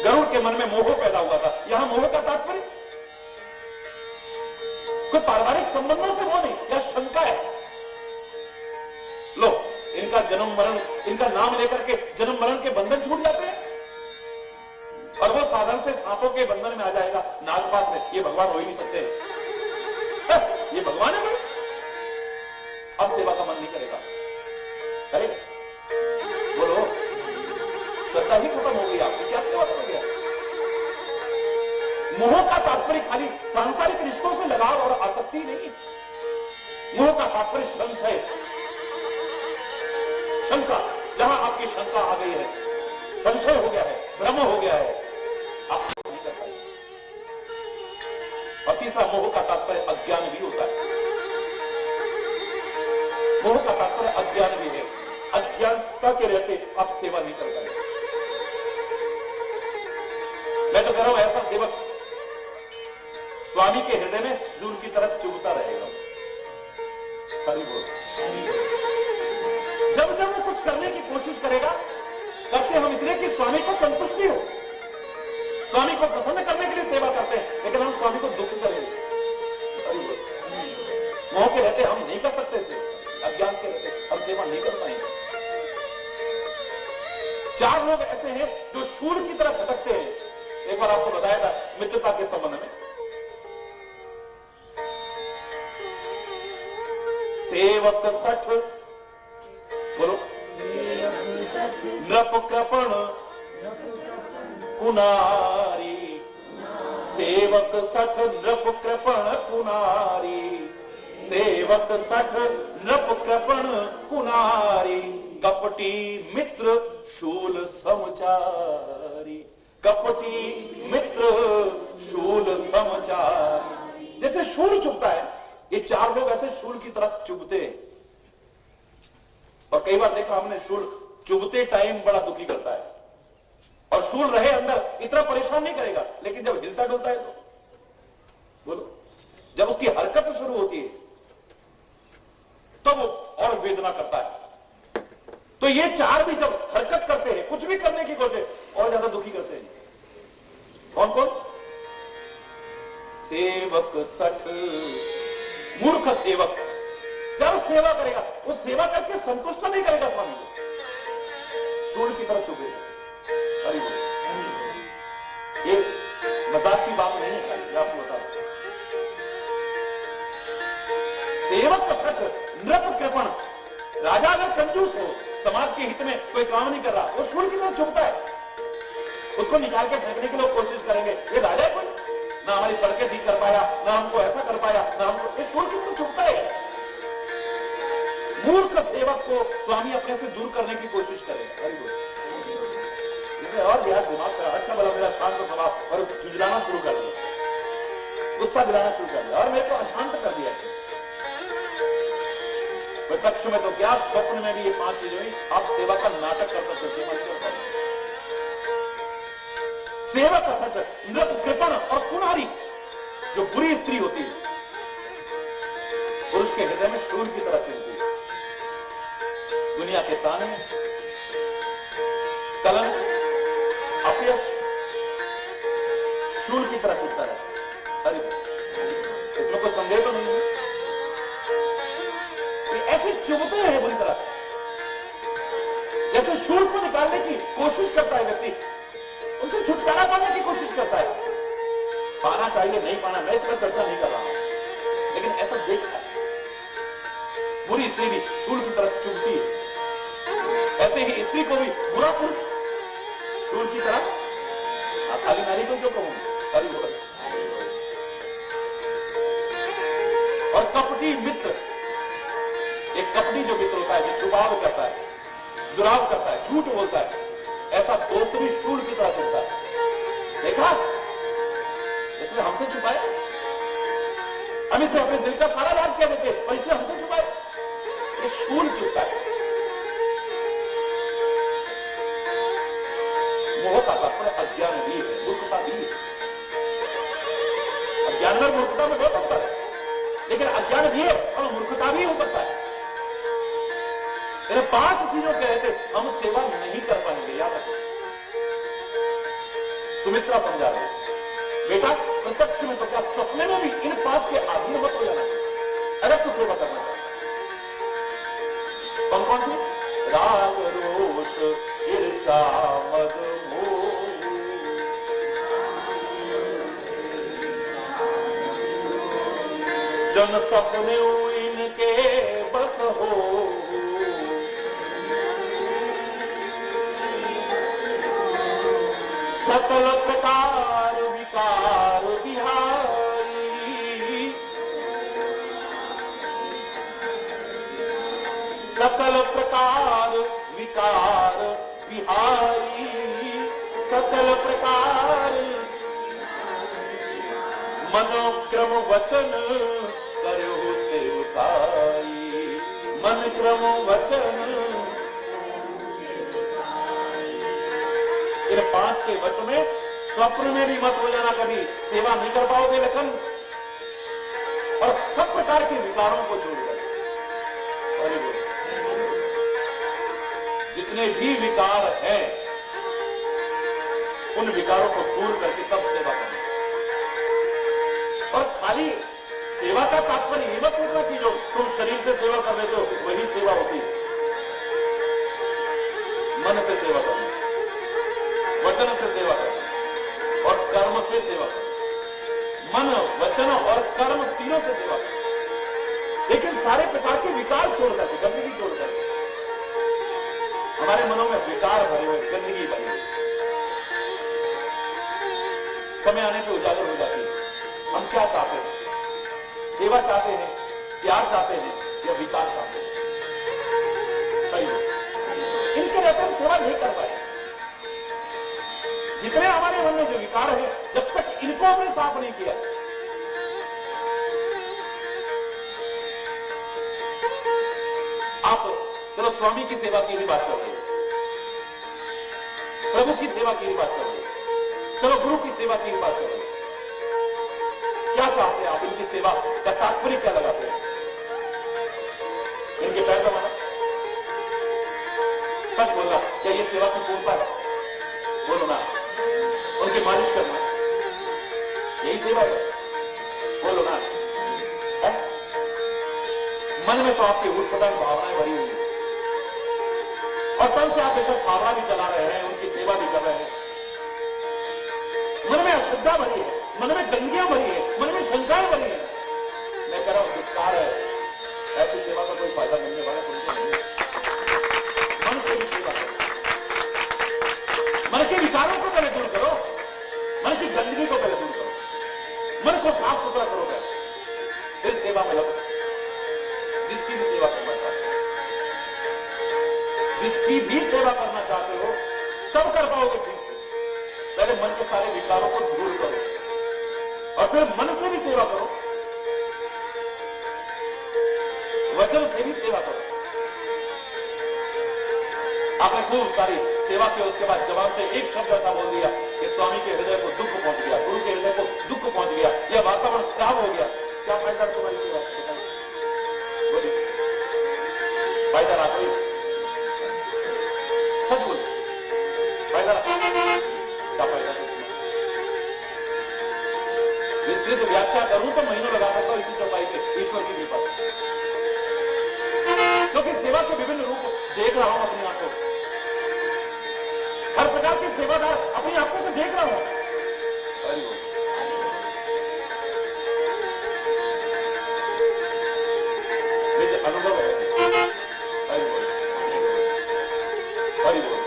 गरुड़ के मन में मोह पैदा हुआ था। यहां मोह का तात्पर्य कोई पारिवारिक संबंधों से मोह नहीं, या शंका है। लो, इनका जन्म मरण, इनका नाम लेकर के जन्म मरण के बंधन छूट जाते हैं और वो साधन से सांपों के बंधन में आ जाएगा, नागपाश में। ये भगवान हो ही नहीं सकते, ये भगवान है भाई। अब सेवा का मन नहीं करेगा। अरे बोलो, श्रद्धा ही खत्म हो गई आपकी, क्या सेवा करोगे? मोह का तात्पर्य खाली सांसारिक रिश्तों से लगाव और आसक्ति नहीं। मोह का तात्पर्य संशय, शंका। जहां आपकी शंका आ गई है, संशय हो गया है, भ्रम हो गया है, आप नहीं कर पाएंगे। और तीसरा, मोह का तात्पर्य अज्ञान भी होता है। मोह का तात्पर्य अज्ञान भी है। अज्ञानता के रहते आप सेवा नहीं कर पाएंगे। मैं तो कह रहा हूं, ऐसा सेवक स्वामी के हृदय में सूर्य की तरह चुभता रहेगा। हरि बोल। जब जब वो कुछ करने की कोशिश करेगा, करते हम इसलिए कि स्वामी को संतुष्टि हो, स्वामी को प्रसन्न करने के लिए सेवा करते हैं, लेकिन हम स्वामी को दुख करेंगे। हरि बोल। मोह के रहते हम नहीं कर सकते सेवा, अज्ञान के रहते हम सेवा नहीं कर पाएंगे। 4 लोग ऐसे हैं जो शूर की तरह भटकते हैं। एक बार आपको बताया था मित्रता के संबंध में। सेवक सठ, बोलो, नृप कृपण कुनारी। सेवक सठ नृप कृपण कुनारी, सेवक सठ नृप कृपण कुनारी। कपटी मित्र शूल समचारी, कपटी मित्र शूल समचारी। जैसे शूल चुभता है, ये 4 लोग ऐसे शूल की तरह चुभते हैं। और कई बार देखा हमने, शूल चुभते टाइम बड़ा दुखी करता है और शूल रहे अंदर इतना परेशान नहीं करेगा, लेकिन जब हिलता डुलता है तो बोलो, जब उसकी हरकत शुरू होती है तब वो और वेदना करता है। तो ये 4 भी जब हरकत करते हैं, कुछ भी करने की कोशिश, और ज्यादा दुखी करते हैं। कौन कौन? सेवक सठ, मूर्ख सेवक। जब सेवा करेगा, वो सेवा करके संतुष्ट नहीं करेगा स्वामी को, शूल की तरह चुभेगा। हरि बोल। ये मजाक की बात नहीं है, मैं आपको बता दूं। सेवक सठ नृप कृपण। राजा अगर कंजूस हो, समाज के हित में कोई काम नहीं कर रहा, वो शूल की तरह चुभता है, उसको निकाल के फेंकने के लिए कोशिश करेंगे। ये राजा है कोई? ना हमारी सड़कें ठीक कर पाया, ना हमको ऐसा कर पाया, ना हमको, ये शूल की तरह चुभता है। मूर्ख सेवक को स्वामी अपने से दूर करने की कोशिश करेगा। उसने और लिहाज दिमाग करा, अच्छा भला मेरा शांत स्वभाव, और जुझलाना शुरू कर दिया, गुस्सा दिलाना शुरू कर दिया और मेरे को अशांत कर दिया ऐसे। प्रत्यक्ष में तो क्या, स्वप्न में भी ये 5 चीजें हुई। आप सेवा का नाटक कर सकते, सेवा नहीं कर पाते। सेवा का सच नृप, कृपण और कुणारी जो बुरी स्त्री होती है, पुरुष के हृदय में शूल की तरह चुनती है। दुनिया के ताने, कलंक, अपयश शूल की तरह चुनता है। अरे इसमें कोई संदेह तो नहीं है, ये ऐसे चुभते हैं बुरी तरह से, जैसे शूल को निकालने की कोशिश करता है व्यक्ति, उनसे छुटकारा पाने की कोशिश करता है। पाना चाहिए, नहीं पाना, मैं इस पर चर्चा नहीं कर रहा हूं, लेकिन ऐसा देखा है, बुरी स्त्री भी शूल की तरह चुभती है। ऐसे ही स्त्री को भी बुरा पुरुष शूल की तरह, खाली नारी को क्यों कहूंगा, खाली बुरा। और कपटी मित्र, एक कपटी जो मित्र होता है, जो छुपाव करता है, दुराव करता है, झूठ बोलता है, ऐसा दोस्त भी शूल की तरह चलता है। देखा, इसने हमसे छुपाया, हम इसे अपने दिल का सारा राज कह देते, और इसने हमसे छुपाया। ये शूल चुपता है। मोह का तात्पर्य अज्ञान भी है, मूर्खता भी है। अज्ञान और मूर्खता में बहुत अंतर है, लेकिन अज्ञान भी है और मूर्खता भी हो सकता है। इन 5 चीजों के रहते हम सेवा नहीं कर पाएंगे, याद रखो। सुमित्रा समझा रही, बेटा प्रत्यक्ष में तो क्या, सपने में भी इन 5 के अधीन मत हो जाना। अगर तू सेवा करना चाहता, कौन कौन सी? राग, रोष, ईर्ष्या, मद, मोह, जन सपने इनके बस हो, सकल प्रकार विकार बिहारी, सकल प्रकार विकार बिहारी, सकल प्रकार मनोक्रम वचन करो सेवकाई, मन क्रम वचन। इन 5 के वचन में स्वप्न में भी मत हो जाना, कभी सेवा नहीं कर पाओगे लेकिन, और सब प्रकार के विकारों को जोड़कर, जितने भी विकार हैं उन विकारों को दूर करके तब सेवा करना। और खाली सेवा का तात्पर्य ये मत सोचना कि जो तुम शरीर से सेवा कर लेते हो वही सेवा होती है। मन से सेवा करना, वचन से सेवा करना और कर्म से सेवा करना। मन, वचन और कर्म तीनों से सेवा करना, लेकिन सारे प्रकार के विकार छोड़ करके, गंदगी छोड़ करके। हमारे मनों में विकार भरे हुए, गंदगी भरी हुई, समय आने पे उजागर हो जाती है। हम क्या चाहते हैं? सेवा चाहते हैं, प्यार चाहते हैं या विकार चाहते हैं? इनके रहते हम सेवा नहीं कर पाए। जितने हमारे मन में जो विकार है, जब तक इनको हमने साफ नहीं किया, आप चलो स्वामी की सेवा की भी बात चल रही है, प्रभु की सेवा की भी बात चल रही है, चलो गुरु की सेवा की भी बात चल रही है। क्या चाहते हैं आप? इनकी सेवा का तात्पर्य क्या लगाते हैं? इनके पैर दबाना, सच बोलना, क्या ये सेवा की पूर्णता है? बोलो ना। उनकी मालिश करना, यही सेवा है? बोलो ना। है? मन में तो आपकी उठपटांग भावनाएं भरी हुई है, और तब से आप बेशक भावना भी चला रहे हैं, उनकी सेवा भी कर रहे हैं। मन में अश्रद्धा भरी है, मन में गंदगियां भरी है, मन में शंकाएं भरी है। मैं कह रहा हूं धिक्कार है, ऐसी सेवा का कोई फायदा मिलने वाला तुमको नहीं है। मन से भी सेवा करो, मन के विकारों को पहले दूर करो, मन की गंदगी को पहले दूर करो, मन को साफ सुथरा करो, फिर सेवा में लगो। जिसकी भी सेवा करना चाहते हो, जिसकी भी सेवा करना चाहते हो, तब कर पाओगे ठीक से। पहले मन के सारे विकारों को दूर करो और फिर मन से भी सेवा करो, वचन से भी सेवा करो। आपने खूब सारी सेवा की, उसके बाद जवान से एक शब्द ऐसा बोल दिया कि स्वामी के हृदय को दुख पहुंच गया, गुरु के हृदय को दुख पहुंच गया, यह वातावरण खराब हो गया। क्या फायदा तुम्हारी सेवा का? बोलिए, फायदा रहा कोई? सच बोलो, फायदा रहा? क्या फायदा? विस्तृत व्याख्या करूं तो महीनों लगा सकता हूं इसी चौपाई पे, ईश्वर की कृपा से, क्योंकि सेवा के विभिन्न रूप देख रहा हूं अपनी आंखों से, हर प्रकार के सेवादार अपनी आंखों से देख रहा हूं। हरि बोल, निज अनुभव है। हरि बोल, हरि बोल।